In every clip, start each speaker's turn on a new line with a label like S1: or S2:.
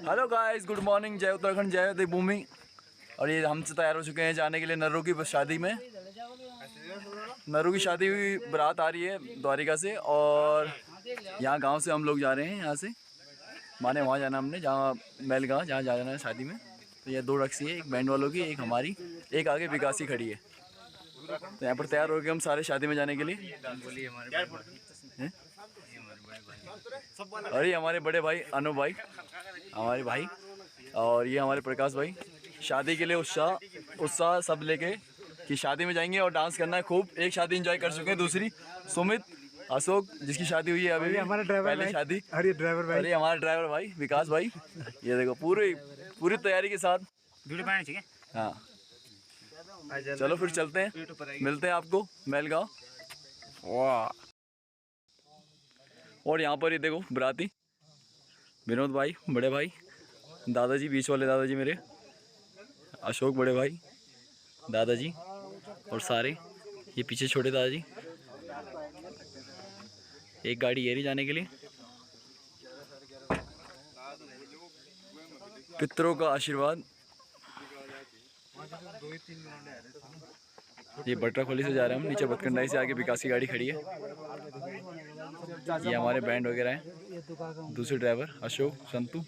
S1: Hello guys, good morning. जय उत्तराखंड, जय देवभूमि। और ये हमसे तैयार हो चुके हैं जाने के लिए नर्रों की शादी में। नर्रों की शादी हुई, बारात आ रही है द्वारिका से और यहाँ गांव से हम लोग जा रहे हैं। यहाँ से माने वहाँ जाना हमने, जहाँ मैलगांव, जहाँ जाना है शादी में। तो ये 2 रक्सी है, एक बैंड वालों की, एक हमारी, एक आगे विकासी खड़ी है। तो यहाँ पर तैयार हो गए हम सारे शादी में जाने के लिए। और ये हमारे बड़े भाई अनु भाई, हमारे भाई, और ये हमारे प्रकाश भाई। शादी के लिए उत्साह सब लेके कि शादी में जाएंगे और डांस करना है खूब। एक शादी एंजॉय कर चुके हैं, दूसरी सुमित अशोक जिसकी शादी हुई है अभी,
S2: हमारा ड्राइवर
S1: पहली शादी।
S2: अरे ड्राइवर भाई,
S1: अरे हमारा ड्राइवर भाई विकास भाई। ये देखो पूरी तैयारी के साथ। हाँ चलो फिर चलते हैं, मिलते हैं आपको मैलगांव। वाह। और यहाँ पर ये देखो बराती विनोद भाई, बड़े भाई, दादाजी, बीच वाले दादाजी मेरे, अशोक बड़े भाई, दादाजी, और सारे ये पीछे छोटे दादाजी। एक गाड़ी ये रही जाने के लिए। पितरों का आशीर्वाद। ये बटराखोली से जा रहे हैं हम, नीचे बतकंडाई से आगे विकास की गाड़ी खड़ी है। ये हमारे बैंड वगैरह हैं, दूसरे ड्राइवर अशोक संतू।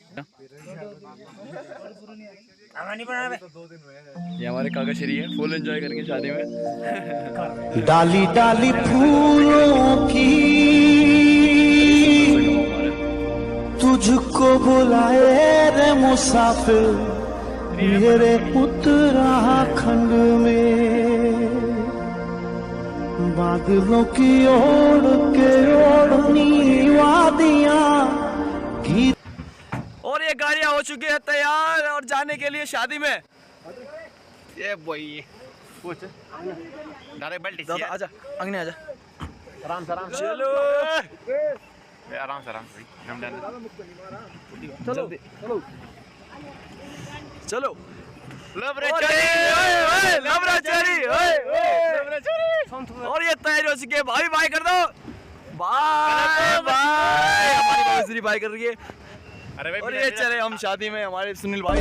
S1: ये हमारे काका श्री है, फुल एंजॉय करेंगे शादी में।
S2: डाली डाली फूलों की तुझको बुलाए रे मुसाफिर मेरे उत्तराखंड में, बादलों की ओर के ओढ़नी वादियां गीत।
S1: और ये गाड़ियां हो चुकी है तैयार और जाने के लिए शादी में।
S3: ये बॉय पूछ डायरेक्ट बेल्ट
S1: दादा आजा, अंगने आजा,
S3: आराम से
S1: चलो
S3: आराम से हम डन
S1: चलो चलो। और ये तैयारी हो चुकी है, भाई बाय कर दो, बाय बाय। हमारी बाबूश्री बाय कर रही है। और ये चले हम शादी में, हमारे सुनील भाई।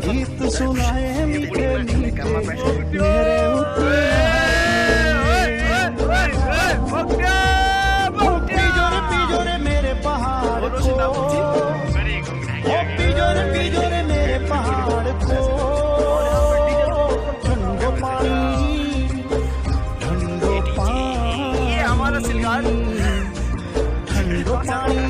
S2: गीत सुनाए मीठे मीठे पिजोरे मेरे पहाड़ को, पिजोरे मेरे पहाड़ को, ठंडो पानी
S1: ये हमारा सिलगार
S2: ठंडो पानी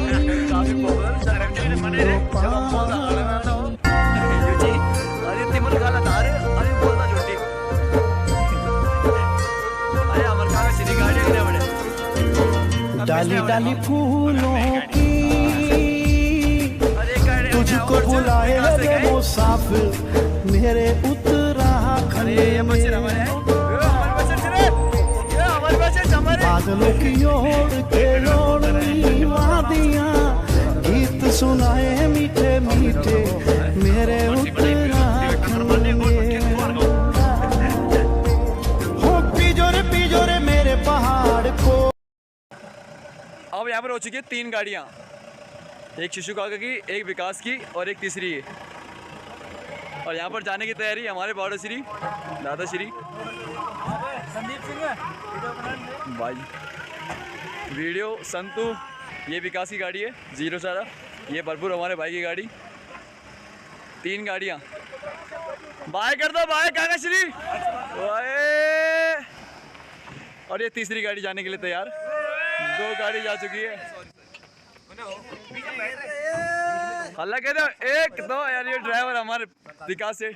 S2: डाली डाली फूलों की तुझको बुलाए रे मुसाफिर मेरे उत्तराखंड में, बादलों की ओर के ओढ़नी वादियां गीत सुनाए मीठे मीठे मेरे उत्तराखंड में। हो पिजोरे मेरे पहाड़ को।
S1: अब यहाँ पर हो चुकी है 3 गाड़ियाँ, एक शिशु काका की, एक विकास की और एक तीसरी है। और यहाँ पर जाने की तैयारी हमारे बाड़ो श्री दादा श्री संदीप सिंह भाई, वीडियो संतू। ये विकास की गाड़ी है 0 सारा, ये भरपूर हमारे भाई की गाड़ी। 3 गाड़ियाँ, बाय कर दो, बाय काका श्री बाय। और ये तीसरी गाड़ी जाने के लिए तैयार, 2 गाड़ी जा चुकी है। हल्ला कह दो 1 2 यार। ये ड्राइवर हमारे विकास से।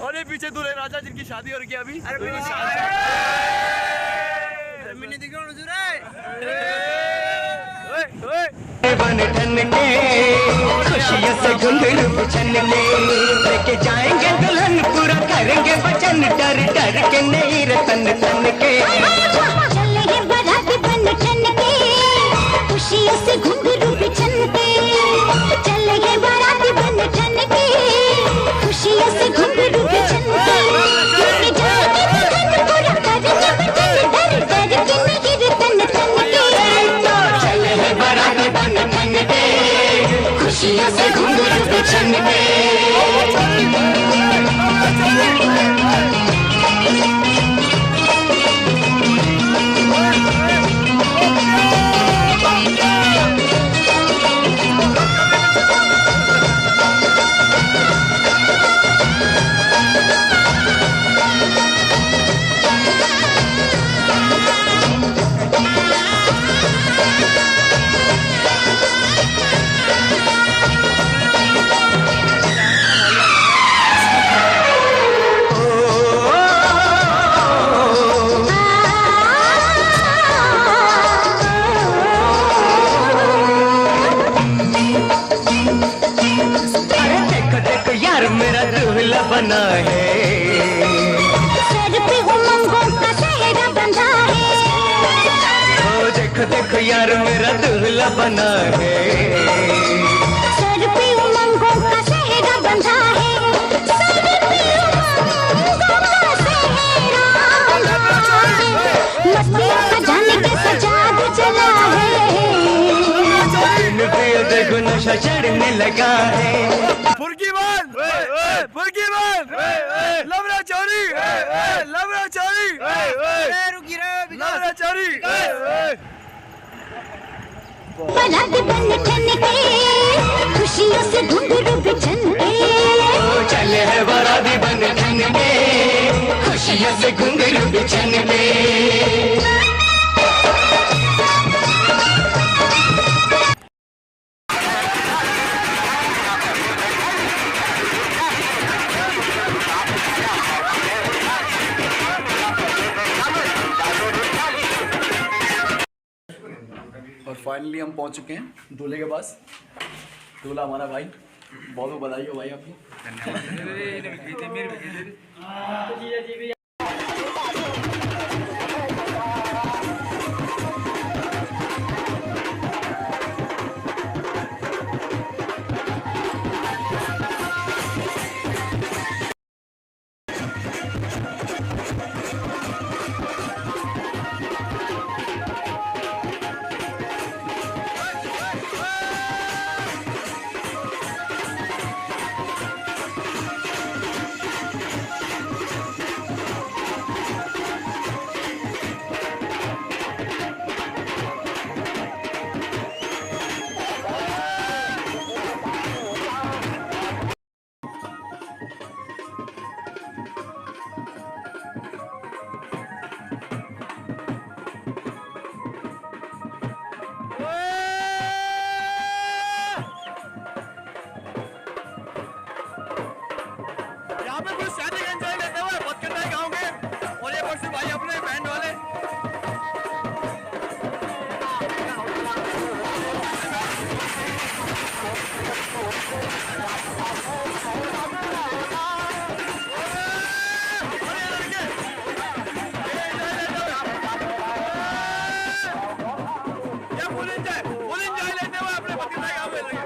S1: और ये पीछे दूल्हे राजा जिनकी शादी हो रही है अभी।
S4: बन ठन के खुशियों से घुंघरू बिछन के लेके जाएंगे दुल्हन, पूरा करेंगे वचन, डर डर के नहीं रतन तन के। चले बारात बन ठन के खुशियों से घुंघरू बिछन के, चले बारात बन ठन के खुशियों से घुंघरू बिछन के, लेके जाएंगे दुल्हन, पूरा करेंगे वचन, डर डर के नहीं रतन तन के। चले बारात बन ठन के खुशियों से घुंघरू बिछन के। बना है,
S5: सर पे उमंगों का सेहरा बंधा है।
S4: ओ देखो देखो यार मेरा दूल्हा बना है,
S5: सर पे उमंगों का सेहरा बंधा है, सर पे उमंगों का सेहरा बंधा है। मस्तियों का जाने कैसा जादू चला है,
S4: इन पे देखो नशा चढ़ने लगा है।
S1: फुर्की बंद, फुर्की बंद, लवरा चोरी, लवरा चोरी, लवरा चोरी।
S5: बारात बन ठन के, खुशियों से घुंघरू बिछन के,
S4: ओ चले है बाराती बन ठन के, खुशियों से घुंघरू बिछन के।
S1: और फाइनली हम पहुंच चुके हैं दूल्हे के पास। दूल्हा हमारा भाई, बहुत बहुत बधाई हो भाई आपको। यहाँ पे कुछ शादी का एंजॉय लेते हुए बदकिरदार गाँव के और ये वर्ष भाई अपने बैंड वाले। फुल एंजॉय लेते हुए अपने बदकिरदार गाँव में लगे।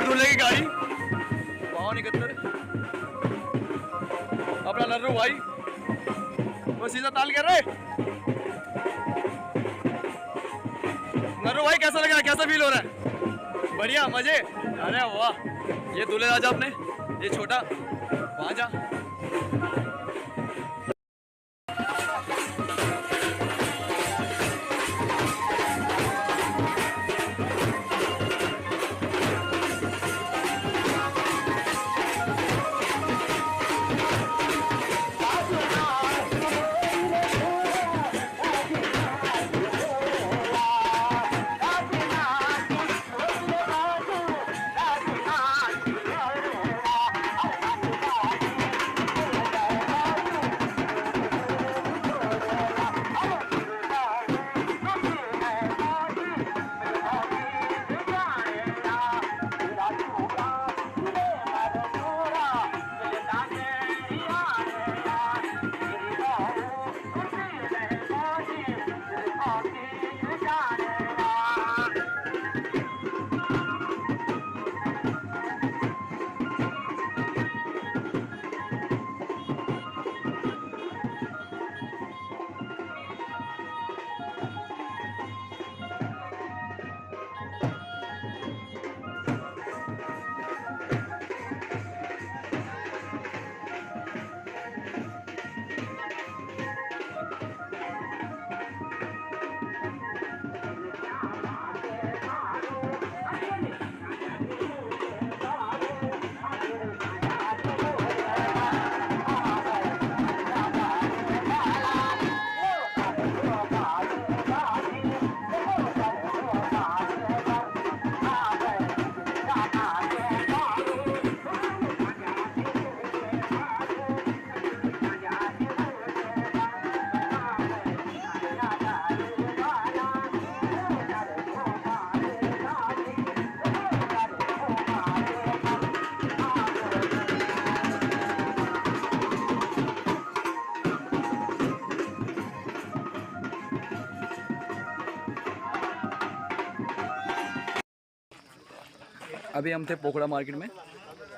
S1: दूल्हे की गाड़ी 5271 अपना नर्रू भाई वो सीधा ताल कर रहे। नर्रू भाई कैसा लग रहा है, कैसा फील हो रहा है? बढ़िया मजे। अरे वाह, ये दूल्हे राजा अपने, ये छोटा वहां जा। अभी हम थे पोखड़ा मार्केट में,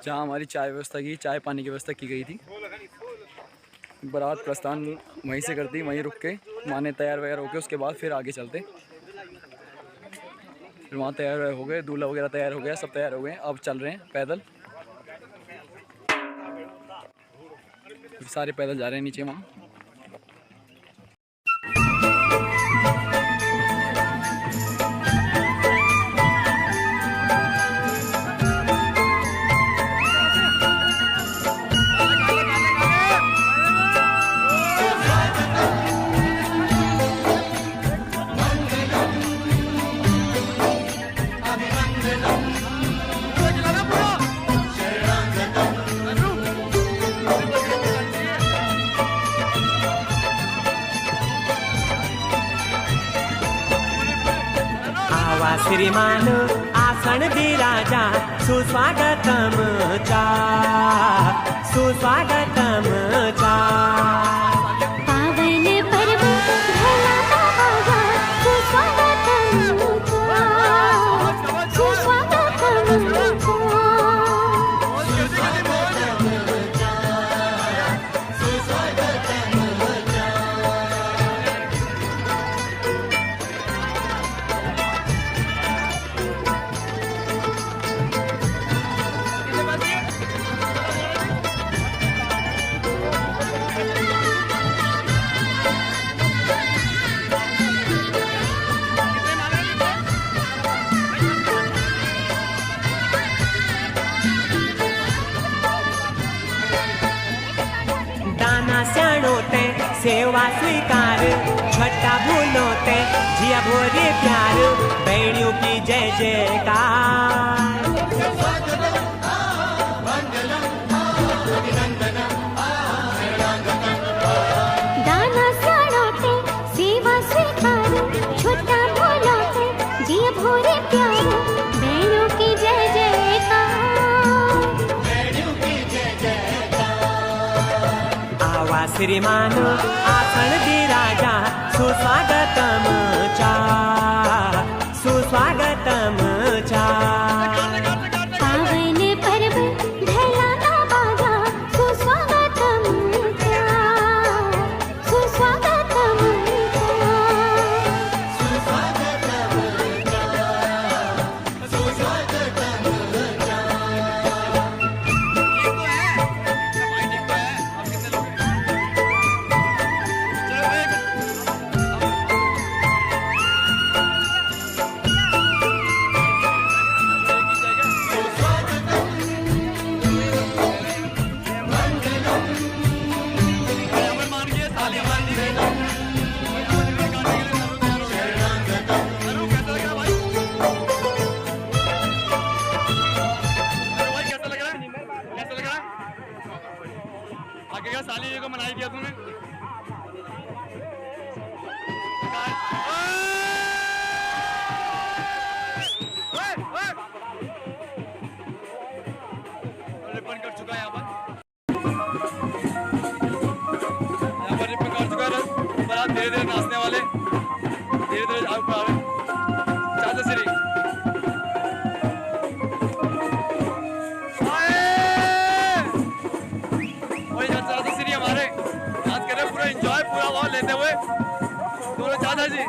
S1: जहाँ हमारी चाय पानी की व्यवस्था की गई थी। बारात प्रस्थान वहीं से करती, वहीं रुक के माने तैयार वगैरह होके उसके बाद फिर आगे चलते। फिर वहाँ तैयार हो गए, दूल्हा वगैरह तैयार हो गया, सब तैयार हो गए। अब चल रहे हैं पैदल, सारे पैदल जा रहे हैं नीचे वहाँ।
S4: श्रीमान आसन दे राजा सुस्वागतम चा सुस्वागतम चा
S5: पावन पर्व भला आगा सुस्वागतम
S4: सेवा स्वीकार छठा भूलो ते जिया भोरे प्यार बहनियों की जय जयकार।
S5: दाना सड़ोते सेवा स्वीकार छठा भूलो ते जिया भोरे प्यार बहनियों की जय जयकार।
S4: आवा श्रीमान आसन दे राजा सुस्वागतम चा सुस्वागतम चा
S5: पावन पर्व भला बागा सुस्वागतम चा सुस्वागतम
S1: साली को मनाई किया तूने। रिपन कर चुका है यहाँ पर रिपन कर चुका है। बारात धीरे धीरे नाचने वाले, धीरे धीरे आगे आ रहे। चाचा श्री एंजॉय पूरा वॉल लेते हुए दोनों चाचा जी।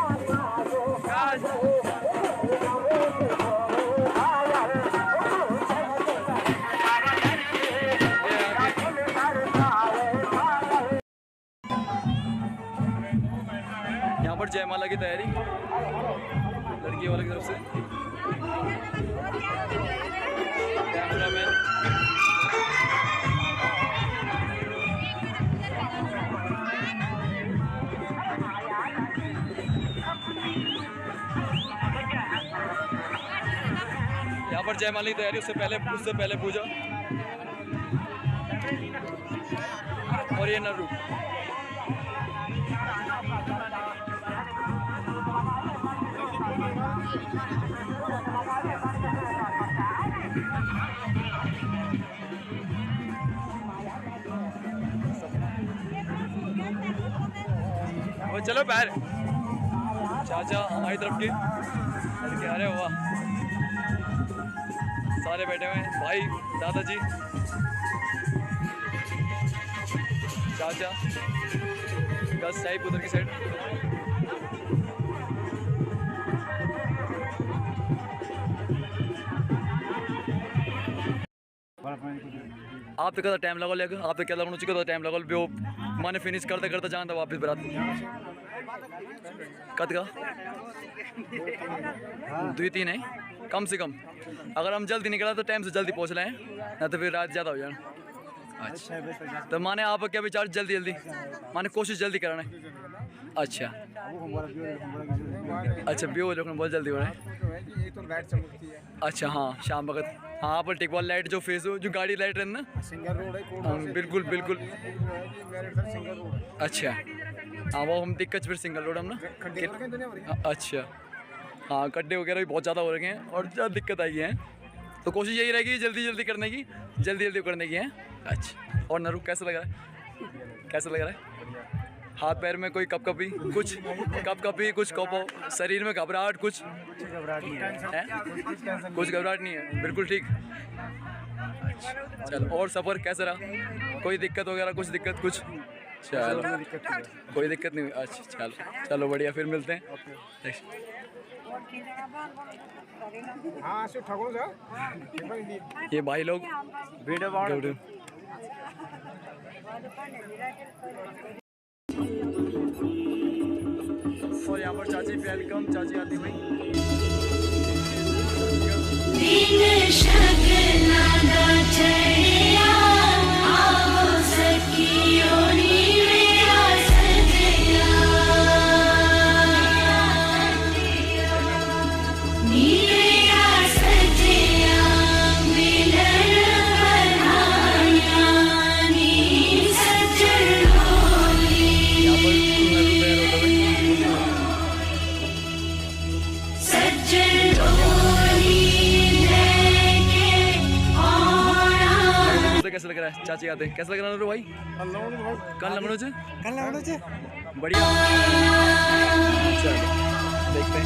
S1: यहाँ पर जयमाला की तैयारी लड़की वाले की तरफ से। कैमरामैन यहाँ पर जयमाला की तैयारी, उससे पहले पूजा। और ये नरू वो चलो पैर चाचा हमारी तरफ के। अरे वाह, हमारे बैठे हुए हैं भाई, दादाजी, चाचा, गस साहिब उधर की साइड। आप तो कदा टाइम लगा लेगा, आप तो क्या लगना चाहिए कदा टाइम लगा वो माने फिनिश करते करते जाना था वापस बरात कद का 2-3 है कम से कम। अगर हम जल्दी निकला तो टाइम से जल्दी पहुंच रहे हैं, ना तो फिर रात ज़्यादा हो जाना। अच्छा तो माने आप क्या विचार जल्दी जल्दी माने कोशिश जल्दी कराना है। अच्छा अच्छा व्यू देखो बहुत जल्दी हो रहा है। अच्छा हाँ शाम वक्त हाँ पर टिकवाल लाइट जो फेस हो जो गाड़ी लाइट रहना हाँ, बिल्कुल बिल्कुल। अच्छा हाँ वो हम दिक्कत फिर सिंगल रोड हम ना। अच्छा हाँ गड्ढे वगैरह भी बहुत ज़्यादा हो रखे हैं और ज़्यादा दिक्कत आई है, तो कोशिश यही रहेगी जल्दी जल्दी करने की, जल्दी जल्दी करने की है। अच्छा और नरू कैसा लग रहा है, कैसा लग रहा है? हाथ पैर में कोई कपकपी कुछ कपकपी कुछ कपो शरीर में घबराहट कुछ कुछ घबराहट नहीं है, बिल्कुल ठीक। अच्छा चलो और सफ़र कैसा रहा, कोई दिक्कत वगैरह कुछ दिक्कत कुछ? चलो कोई दिक्कत नहीं हुई। अच्छा चलो चलो बढ़िया फिर मिलते हैं। ये भाई लोग वीडियो और यहाँ पर चाची वेलकम, चाची आती भाई कैसा लग रहा है? चाची आते हैं कैसा लग रहा है भाई? कल लगनो चे बढ़िया। चलो देखते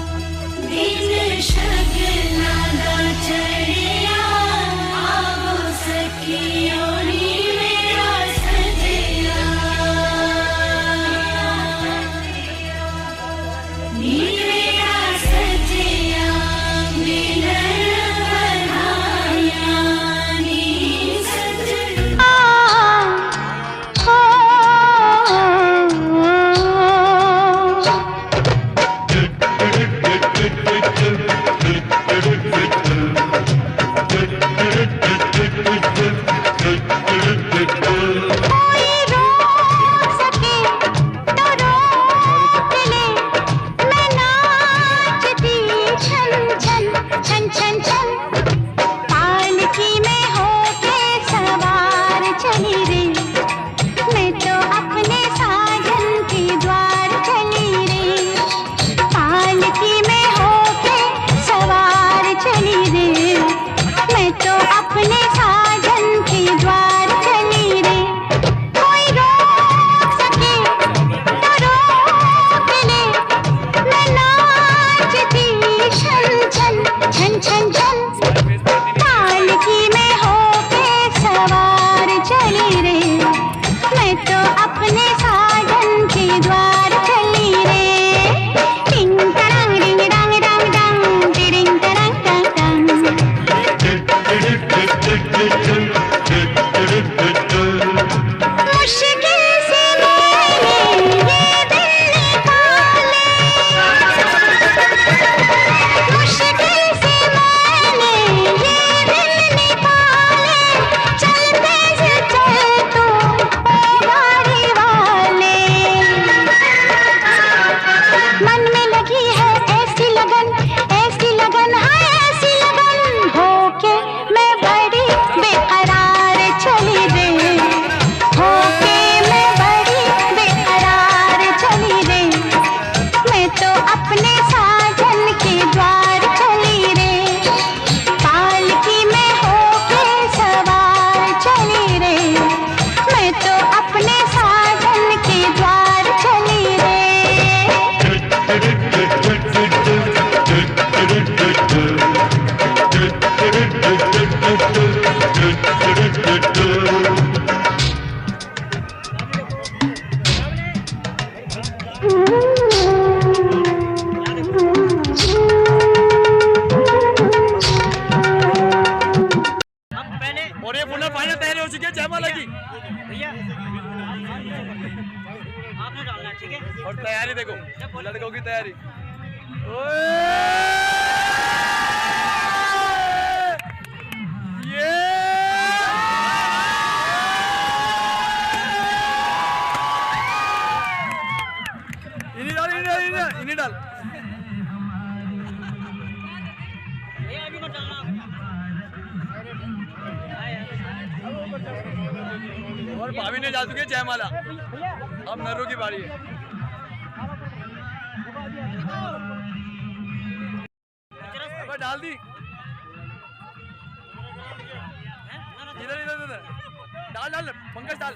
S5: पालकी में होके सवार चली रे।
S1: और ये पुनः फाइनल तैयारी हो चुकी है जयमाला की।
S6: भैया आपने डालना है, ठीक है।
S1: और तैयारी देखो लड़कों की तैयारी। ये इन्हीं डाल इन्हीं डाल।
S6: भैया अभी मत डालना।
S1: और भाभी ने डाल चुकी है जयमाला। अब नरू की बारी है। अब डाल दी। इधर इधर इधर डाल डाल पंकज डाल।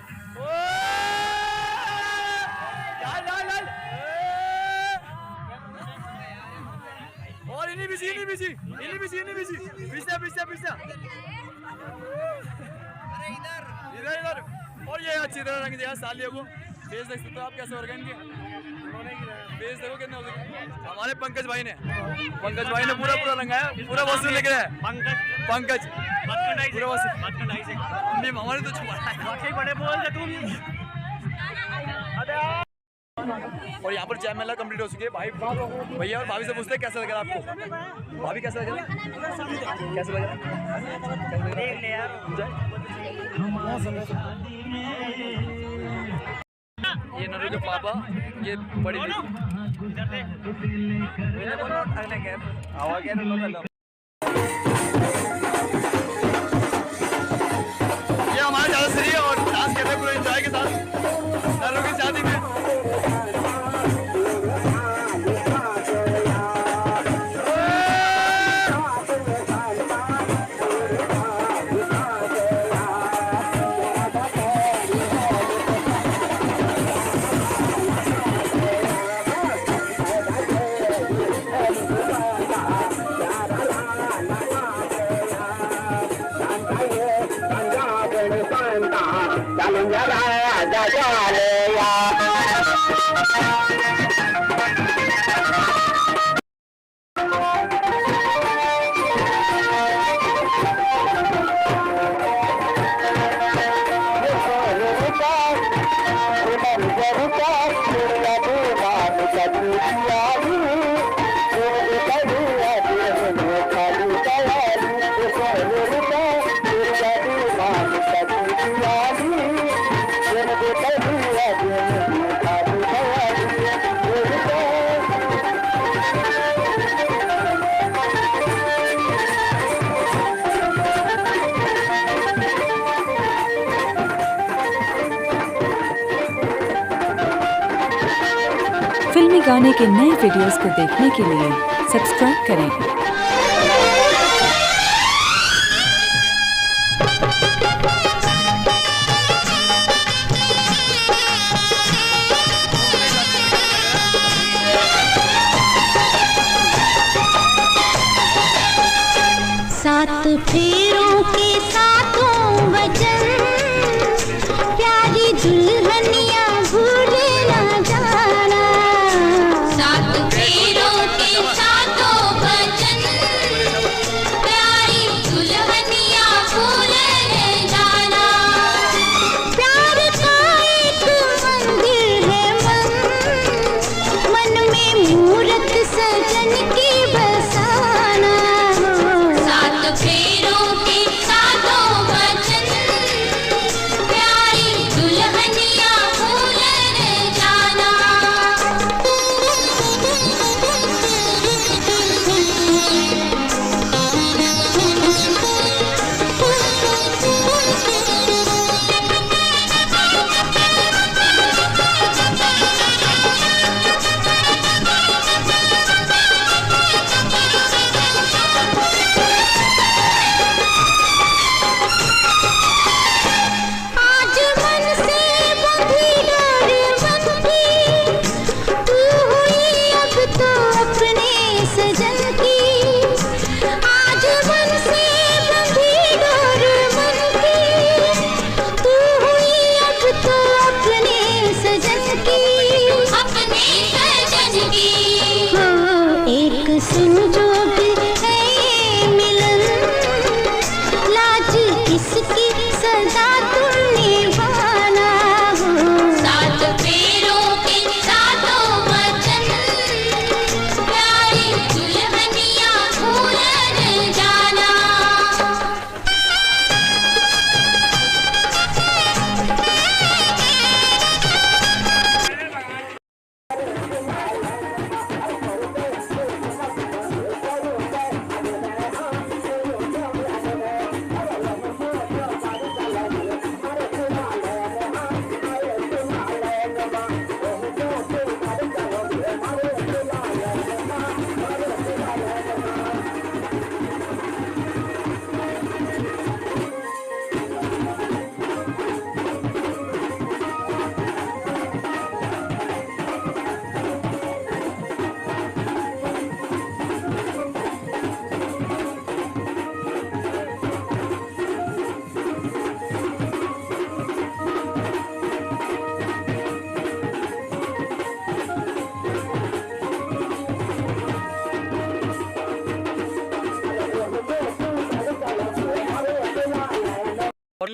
S1: डाल डाल डाल। और इन्हीं बिजी पिछला इधर इधर। और ये अच्छी तरह रंग दिया सालियों को। फेस देख सकते हो आप कैसे हो गए इनके। फेस देखो कितने हो गए हमारे पंकज भाई ने पूरा रंगाया। पूरा वसूल लिख रहा है पंकज पूरा वसूल। हमारे तो छुपा बड़े बोल दे तुम। और यहाँ पर जयमाला कंप्लीट हो चुकी है। भाई भैया और भाभी से पूछते हैं कैसा लग रहा है आपको। भाभी कैसा लग रहा है। ये नरू के पापा ये बड़ी ये हमारे ज्यादा सही है और डांस करते पूरे एंजॉय के साथ नरू की शादी में।
S7: फिल्मी गाने के नए वीडियोस को देखने के लिए सब्सक्राइब करें।
S5: सात फेरों के सातों वचन प्यारी दुल्हनिया भूल ना जाना। सात फेरों के सातों वचन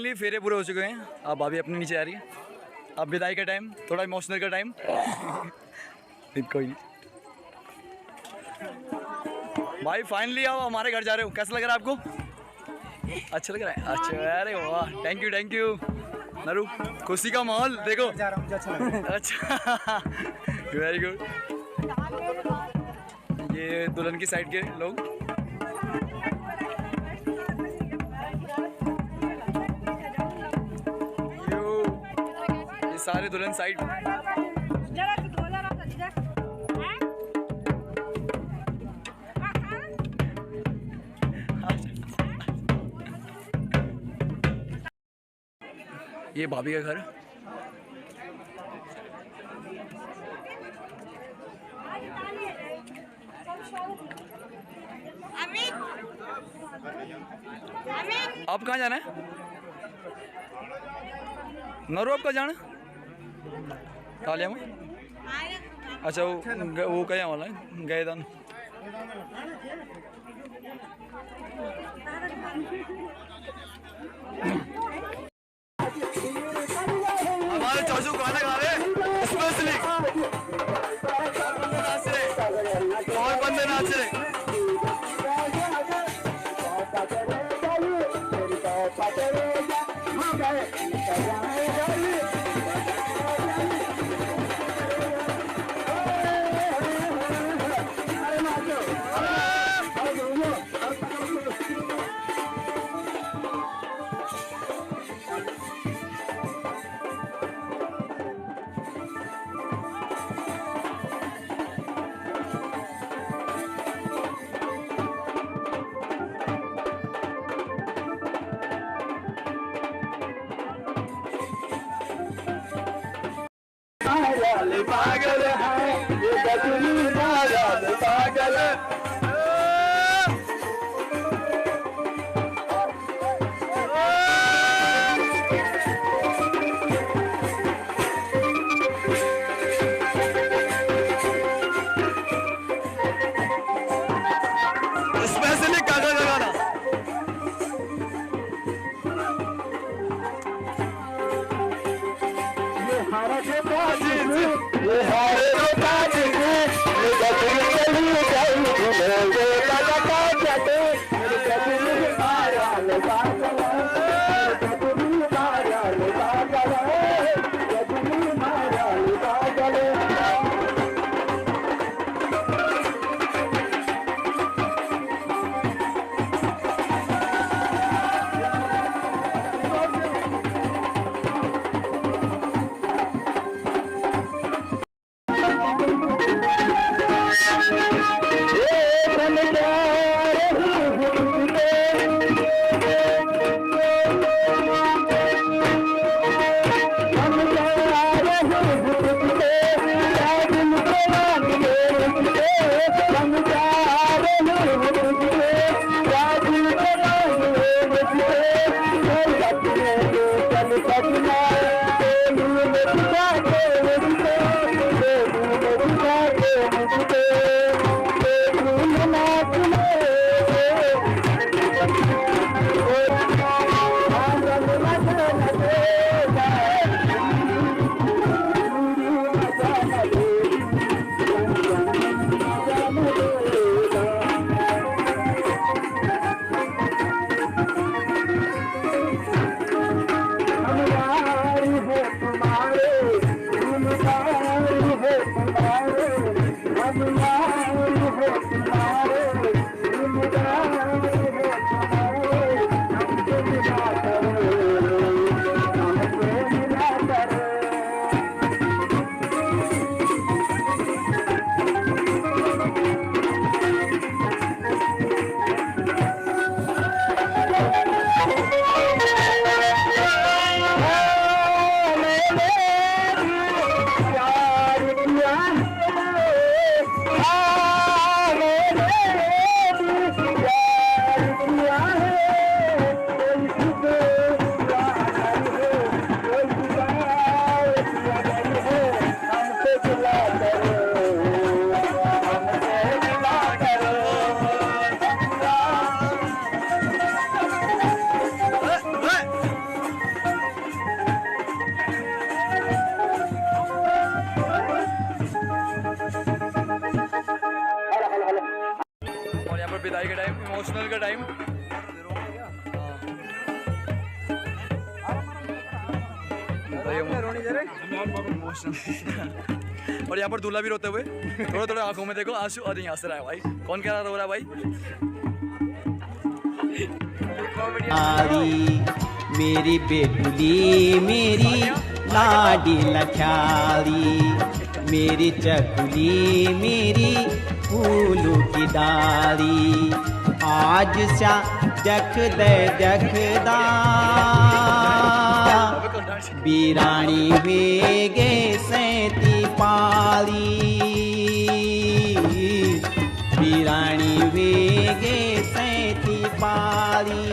S1: फाइनली फेरे पूरे हो चुके हैं। अब भाभी अपनी नीचे आ रही है। अब विदाई का टाइम, थोड़ा इमोशनल का टाइम। कोई नहीं भाई, फाइनली आप हमारे घर जा रहे हो, कैसा लग रहा है आपको? अच्छा लग रहा है? अच्छा, अरे वाह, थैंक यू नरू। खुशी का माहौल देखो।
S8: जा रहा हूँ, मुझे अच्छा लग रहा है।
S1: अच्छा, वेरी गुड। ये दुल्हन की साइड के लोग। ये सारे दुल्हन साइड। ये भाभी का घर। आप कहाँ जाना है नरू? आप कहाँ जाना है? कालिया में? अच्छा, वो क्या वाला है? गैदान। हमारे चाचू गाना गा रहे स्पेशली। और बंदे नाच रहे। पागल है ये बदली पागल इमोशनल का टाइम। और यहाँ पर दूल्हा भी रोते हुए, थोड़ा थोड़ा आंखों में देखो आंसू, और यहाँ से रहा है भाई। कौन कह रहा रो रहा है भाई?
S2: मेरी बेटुली मेरी लाडी लख्याली, मेरी चकुली मेरी फूलों की डाली, आज सा जखदा बीरानी वेगे सैती पाली, बीरानी वेगे सैती पाली।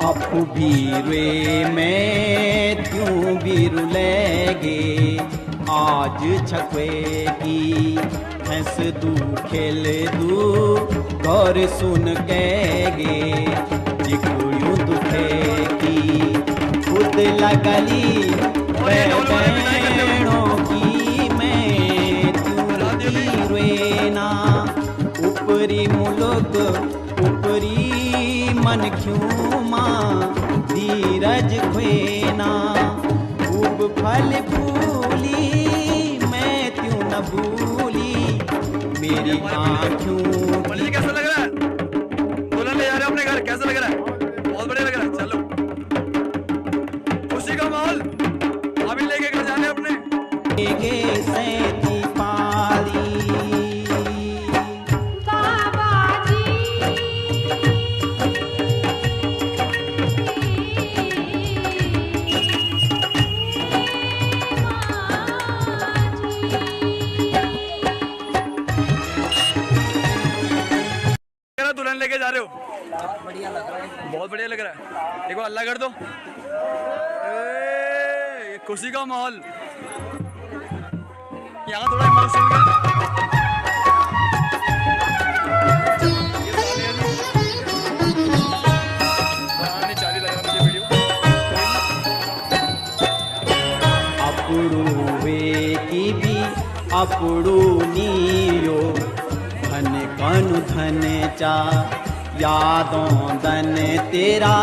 S2: अपू बीरे में क्यों बीरु लेगे, आज छकवेगी हंस दू खेल दू गौर सुन कहेगे, जिकुयू दुखेगी खुद लगली बहनों की मैं तू रोना, ऊपरी मुल्क ऊपरी मन क्यों माँ धीरज खोना, खूब फल फूली मैं क्यों न भूली, मेरी आँखों
S1: पंडित जी कैसा लग रहा है? दुल्हन ले जा रहे हो अपने घर, कैसा लग रहा है? बहुत बढ़िया लग रहा है। चलो खुशी का माहौल, अभी लेके घर जाने अपने।
S2: सैती पाली
S1: दुल्हन लेके जा रहे हो? बहुत बढ़िया लग रहा है, बहुत बढ़िया लग रहा है। देखो अल्लाह कर दो, खुशी का माहौल यहाँ थोड़ा इमोशनल चाली लग रहा मुझे वीडियो।
S2: अपुड़ू वे की भी अपुड़ू नीयो, धन कनु धन चा यादों दन तेरा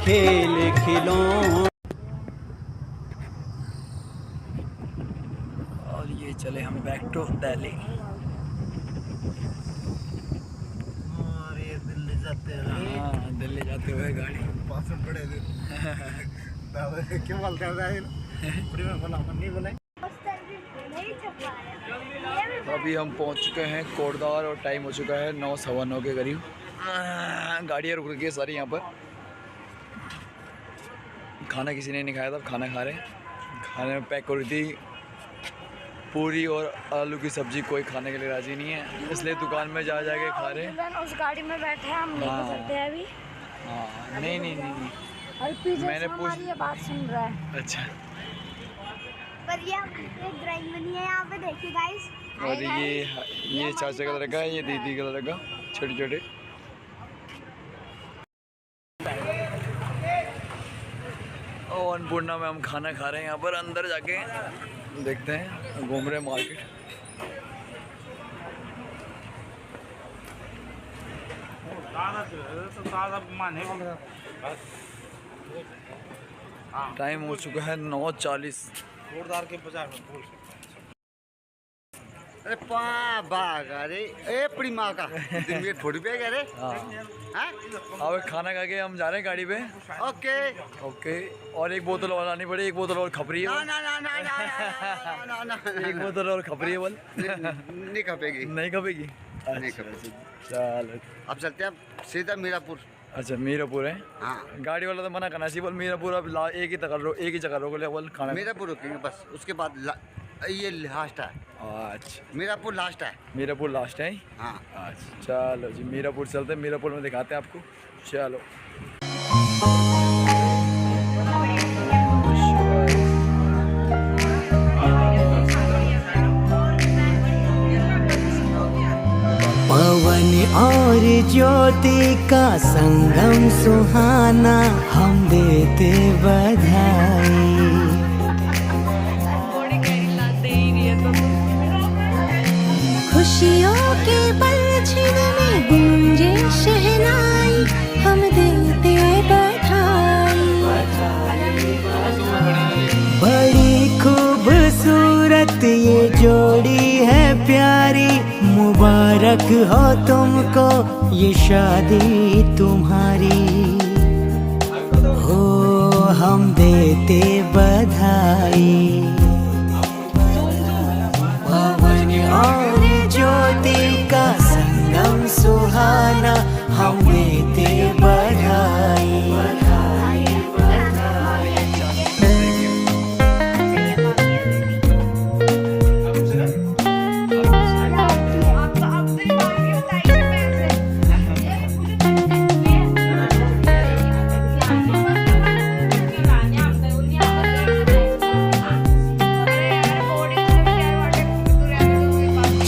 S2: खेल खिलो।
S1: और ये चले हम बैक टू दिल्ली। हाँ, दिल्ली जाते हुए गाड़ी
S3: क्या बोलते हैं?
S1: अभी हम पहुंच चुके हैं कोटद्वार और टाइम हो चुका है 9 सवा 9 के करीब। गाड़ियाँ रुक रही है सारी यहाँ पर। खाना किसी ने नहीं खाया था, खाना खा रहे हैं। खाने में पैक हो रही थी पूरी और आलू की सब्जी, कोई खाने के लिए राजी नहीं है, इसलिए दुकान में जा के खा रहे हैं।
S5: उस गाड़ी में बैठे हैं, हम नहीं कर सकते हैं अभी।
S1: हाँ नहीं
S5: और पीछे
S1: मैंने
S5: से हमारी ये बात सुन रहा है।
S1: अच्छा।
S5: पर ये एक ड्राइंग बनी है यहाँ पे, देखिए गाइस।
S1: और ये चाचा का लड़का है, ये दीदी का लड़का, छोटे छोटे। और अन्नपूर्णा में हम खाना खा रहे हैं। यहाँ पर अंदर जाके देखते हैं, घूम रहे हैं मार्केट। टाइम हो चुका है 9:40।
S3: अरे बाग अरे ए अपनी माँ का दिन में थोड़ी पे रे
S1: हाँ
S3: हाँ
S1: अब खाना खा के हम जा रहे हैं गाड़ी पे।
S3: ओके
S1: ओके और एक बोतल और लानी पड़ी, एक बोतल और खपरी है
S3: ना
S1: बोल।
S3: ना ना ना ना ना ना ना
S1: एक बोतल और खपरी है बोल।
S3: नहीं खपेगी
S1: नहीं खपेगी।
S3: नहीं
S1: अच्छा,
S3: खपेगी।
S1: चलो
S3: अब चलते हैं अब सीधा मीरापुर।
S1: अच्छा मीरापुर है।
S3: हाँ
S1: गाड़ी वाला तो मना करना चाहिए बोल, मीरापुर अब एक ही जगह रोक ले बोल खाना।
S3: मीरापुर रुकेंगे बस, उसके बाद ये लास्ट है,
S1: अच्छा
S3: मीरापुर लास्ट है।
S1: मीरापुर लास्ट है।
S3: हाँ
S1: अच्छा चलो जी मीरापुर चलते हैं, मीरापुर में दिखाते हैं आपको। चलो
S4: पवन और ज्योति का संगम सुहाना, हम देते बधाई।
S5: खुशियों के पलछिन में गूंजे शहनाई, हम देते बधाई।
S4: बड़ी खूबसूरत ये जोड़ी है प्यारी, मुबारक हो तुमको ये शादी तुम्हारी। हो हम देते बधाई। पवन और ज्योति का संगम सुहाना, हम देते बधाई।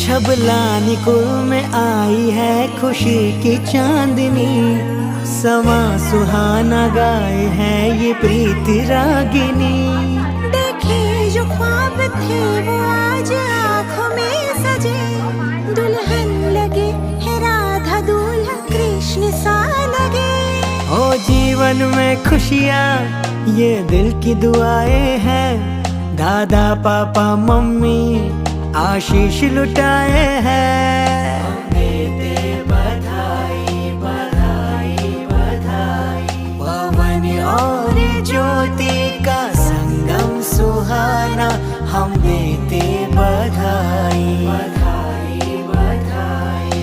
S4: छबलानी कुल में आई है खुशी की चांदनी, समा सुहाना गाए है ये प्रीत रागिनी।
S5: देखे जो ख्वाब थे वो आज आँखों में सजे, दुल्हन लगे है राधा दूल्हा कृष्ण सा लगे।
S4: ओ जीवन में खुशियाँ ये दिल की दुआएं हैं, दादा पापा मम्मी आशीष लुटाए हैं। देते बधाई बधाई बधाई। पवन और ज्योति का संगम सुहाना, हम देते बधाई बधाई बधाई।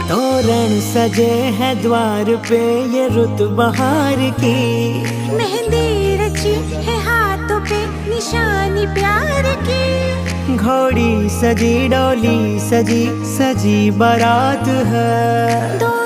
S4: तोरण सजे हैं द्वार पे ये रुत बहार की,
S5: मेहंदी रची है हाथों पे निशानी प्यार की।
S4: घोड़ी सजी डोली सजी सजी बारात है।